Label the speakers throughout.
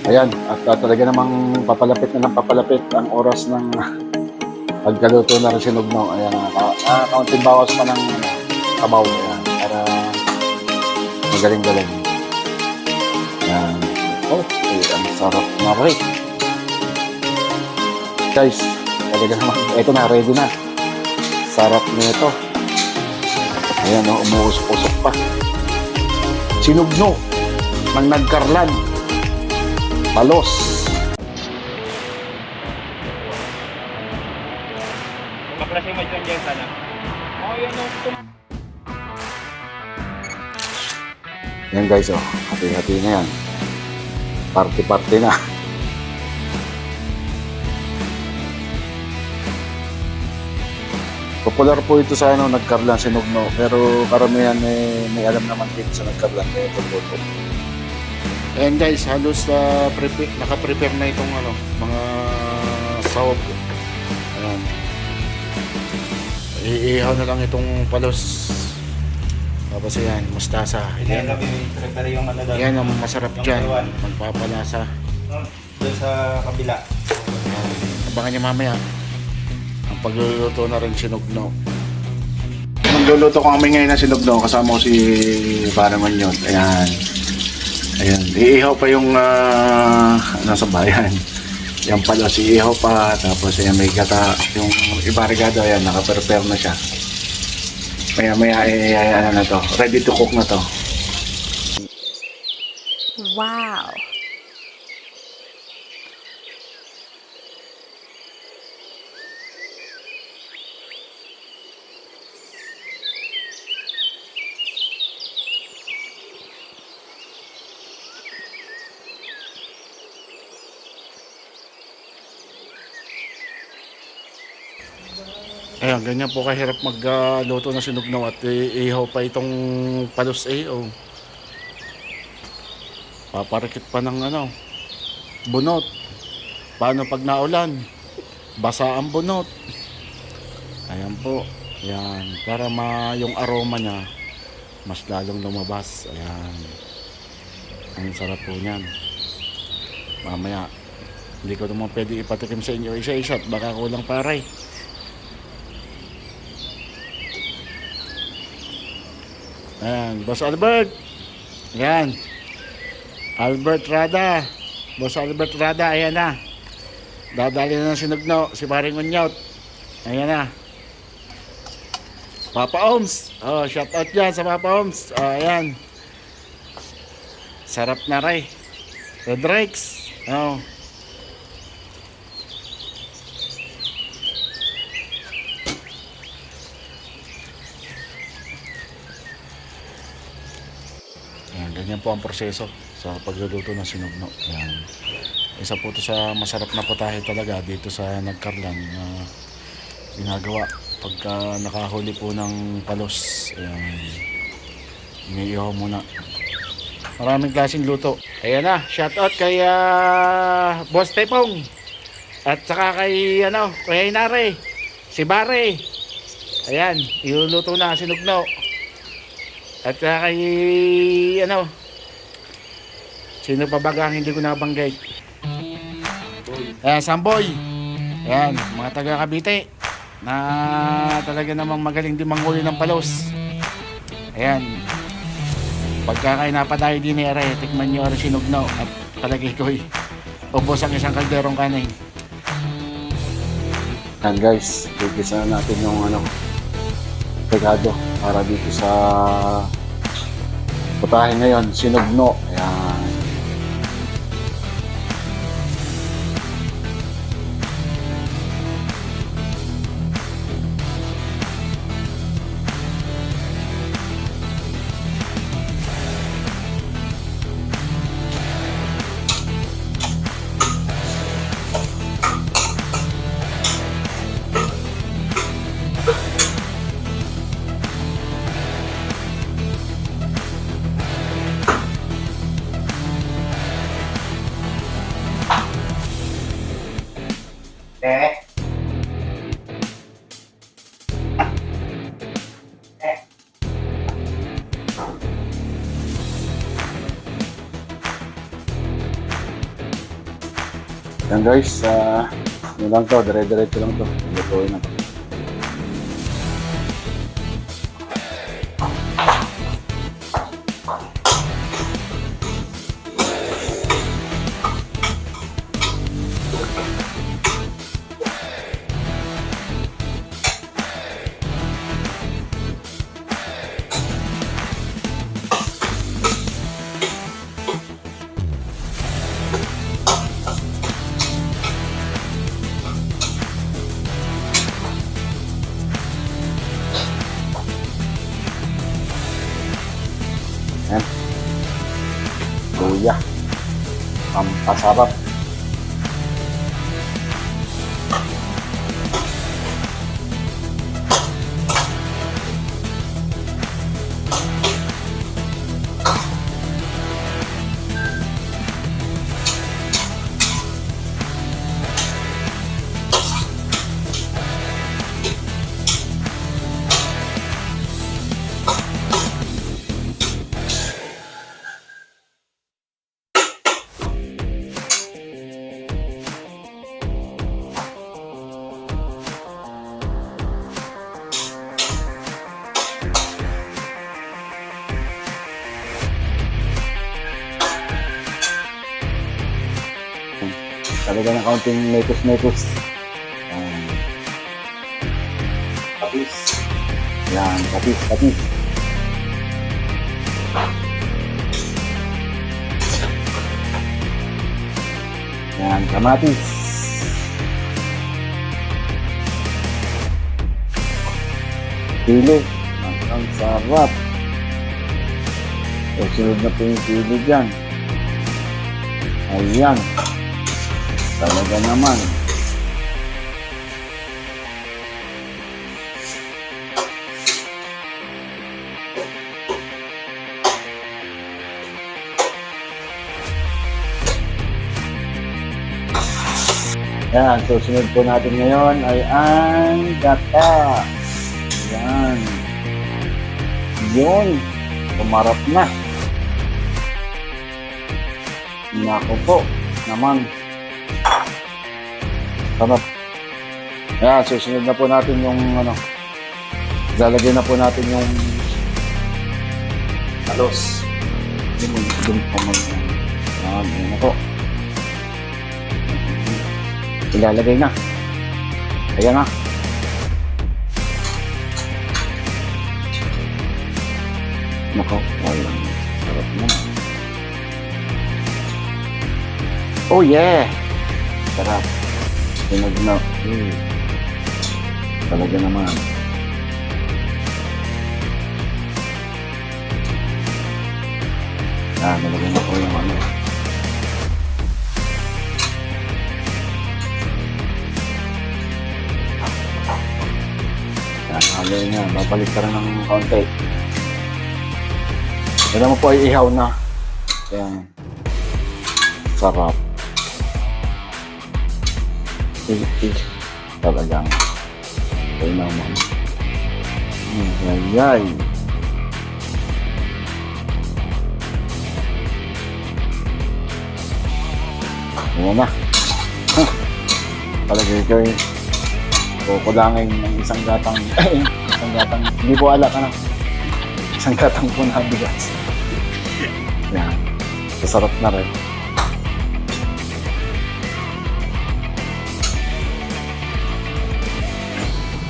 Speaker 1: Ayan, at talaga namang papalapit na ng papalapit ang oras ng pagkaluto na rin sinugno. Ayan, kaunting bawas pa ng sabaw. Ayan, para magaling-galing. Ayan. Oh, ang sarap na rin. Guys, talaga naman, ito na, ready na. Sarap nito. Ayan, oh, umuusok-usok pa. Sinugno ng nagkarlan. Palos.
Speaker 2: Maklase mo dyan sana. Oh, yan o.
Speaker 1: Yan guys, oh. Hati-hati na yan. Party-party na. Popular po ito sa nagkarlan, sinugno. Pero karamihan may alam naman dito sa nagkarlan. Kaya ito luto. Ayan guys, halos naka-prepare na itong mga sahog. Ayan. Iihaw na lang itong palos. Tapos yan, mustasa. Yan, yan ang masarap dyan. Magpapalasa.
Speaker 2: Doon sa kabila.
Speaker 1: Ayan. Abangan niyo mamaya ang pagluluto na rin sinugno. Magluluto kami ngayon ng sinugno. Kasama ko si Paraman yun. Ayan. Ayan. Iihaw pa yung nasa bayan. Yung palos, iihaw pa. Tapos ayan, may gata. Yung ibarigado, ayan, naka-prepare na siya. Maya ano na to, ready to cook na to.
Speaker 3: Wow.
Speaker 1: Ayan, ganyan po kahirap magluto ng sinugno at ihaw pa itong palos oh. Paparikit pa ng bunot. Paano pag naulan? Basa ang bunot. Ayan po. Ayan, para yung aroma niya mas lalong lumabas. Ayan. Ang sarap po niyan. Mamaya, hindi ko naman pwede ipatikim sa inyo isa-isa at baka kulang paray. Ayan, Boss Albert. Ayan. Albert Rada. Boss Albert Rada, ayan na. Dadali na ng sinugno, si Paring Unyot. Ayan na. Papa Oms. Oh, shout out dyan sa Papa Oms. Oh, ayan. Sarap na rin. Red Rex. Oh. Ayan, ganyan po ang proseso sa pagluluto ng sinugno. Ayan. Isa po ito sa masarap na putahe talaga dito sa Nagkarlan na ginagawa pagka nakahuli po ng palos. Ayan. Iniihaw muna. Maraming klaseng luto. Ayan na, shout out kay Boss Tepong. At saka kay Kuya Inare, si Bare. Ayan, iluluto na sinugno. At kay sino pa baga hindi ko nabanggit. Samboy. Ayan, mga taga Cavite na talaga namang magaling din manghuli ng palos. Ayan. Pagka kayo napadayo din tikman nyo ang sinugno at palagay ko'y ubos ang isang kalderong kanin. Ayan guys, gigisa natin yung pegado para dito sa putahe ngayon, sinugno. Ayan. Yan guys, yun lang to, dire-diretso lang to. Lutuin na. Yan. Luya. Pampasarap. Talaga ng kaunting metos-metos. Patis. Yan, patis. Yan, kamatis. Sili. Ang sarap. So, sunod na po yung sili dyan. Ayan. Talaga naman. Yan, susunod po natin ngayon ay ang gata. Yan. Yun. Pumarap na. Nako po. Naman. Sarap. Yan, susunod na po natin yung lalagay na po natin yung halos. Dun po yan, yun na po. Ilalagay na. Ayan na. Nako, ayan. Sarap na. Oh yeah! Sarap. Sinag na. Talaga naman. Nalagay na po yung ano. Haloy nga. Babalik ka rin ng kaunti. Yan naman po ay ihaw na. Ayan. Sarap. Talagang ay naman. Ay. Ayan na. Palagay ko eh. Kukulangin ng isang gatang hindi po ala ka na. Isang gatang po na bigas. Yan. Masarap na rin.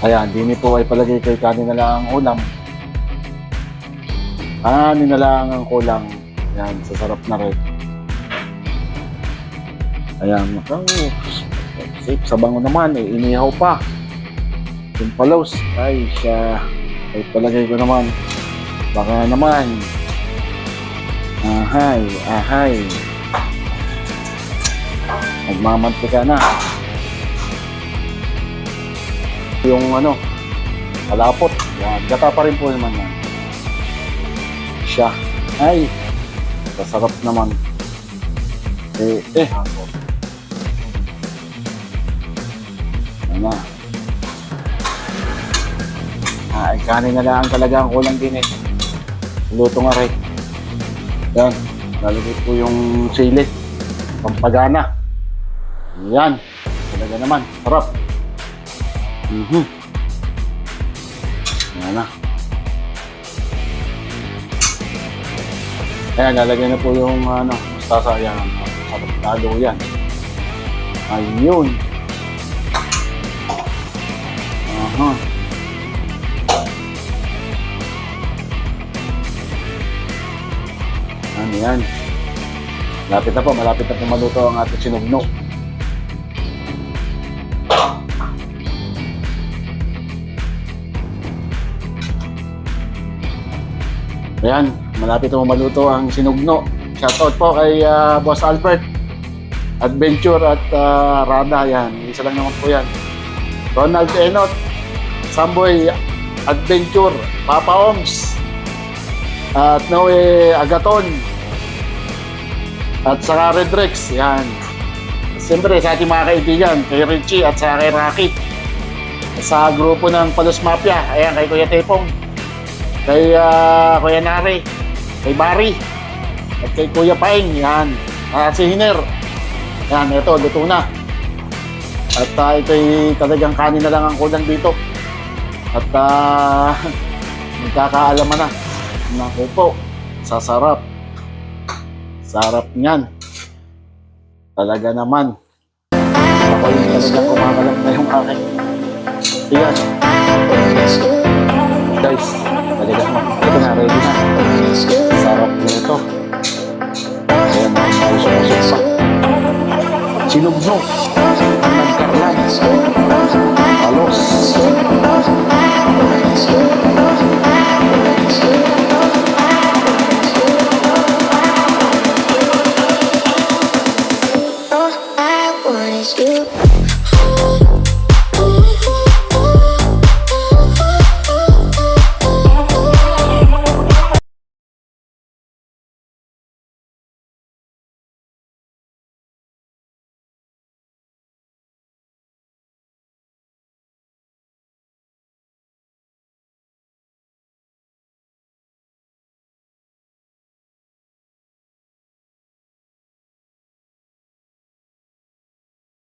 Speaker 1: Ayan, dini po ay palagay kay kanin na lang ang ulam. Kanin na lang ang kulang. Yan, sasarap na rin. Ayan, safe sa bango naman, inihaw pa. Yung palos, ay siya, ay palagay ko naman. Baka naman. Ahay. Nagmamantika na. Yung kalapot. Yan. Gata pa rin po naman yan. Siya. Ay. Masarap naman. Ano na. Ay, kanin na lang talaga ang kulang din eh. Luto nga rin. Yan. Lalagay po yung sili. Pampagana. Yan. Talaga naman. Sarap. Yan na. Ayan, lalagay na po yung mustasa. Ayan. Sarap lalo yan. Ayun. Aha. Ano yan? Malapit na po maluto ang ating sinugno. Ayan, malapit na maluto ang sinugno. Shoutout po kay Boss Albert, Adventure at Rada. Yan, isa lang naman po yan. Ronald Enot, Samboy Adventure, Papa Oms, at Noe Agaton, at saka Red Rex. Yan. Siyempre sa ating mga kaibigan, kay Richie at saka kay Rocky. Sa grupo ng Palos Mafia, ayan, kay Kuya Tepong, kay Kuya Nare, kay Barry, at kay Kuya Paing. Yan. Si Hiner. Yan, ito, luto na. At ito'y talagang kanin na lang ang kulang dito. At magkakaalaman na. Naku po, sasarap. Sarap niyan. Talaga naman. Ako yung talagang kumakalat na yung aking. Ayan. Guys, talaga naman. Ito na, ready na. Sarap nito. Ayan, mausok pa. Sinugno. Ang nagkarlan.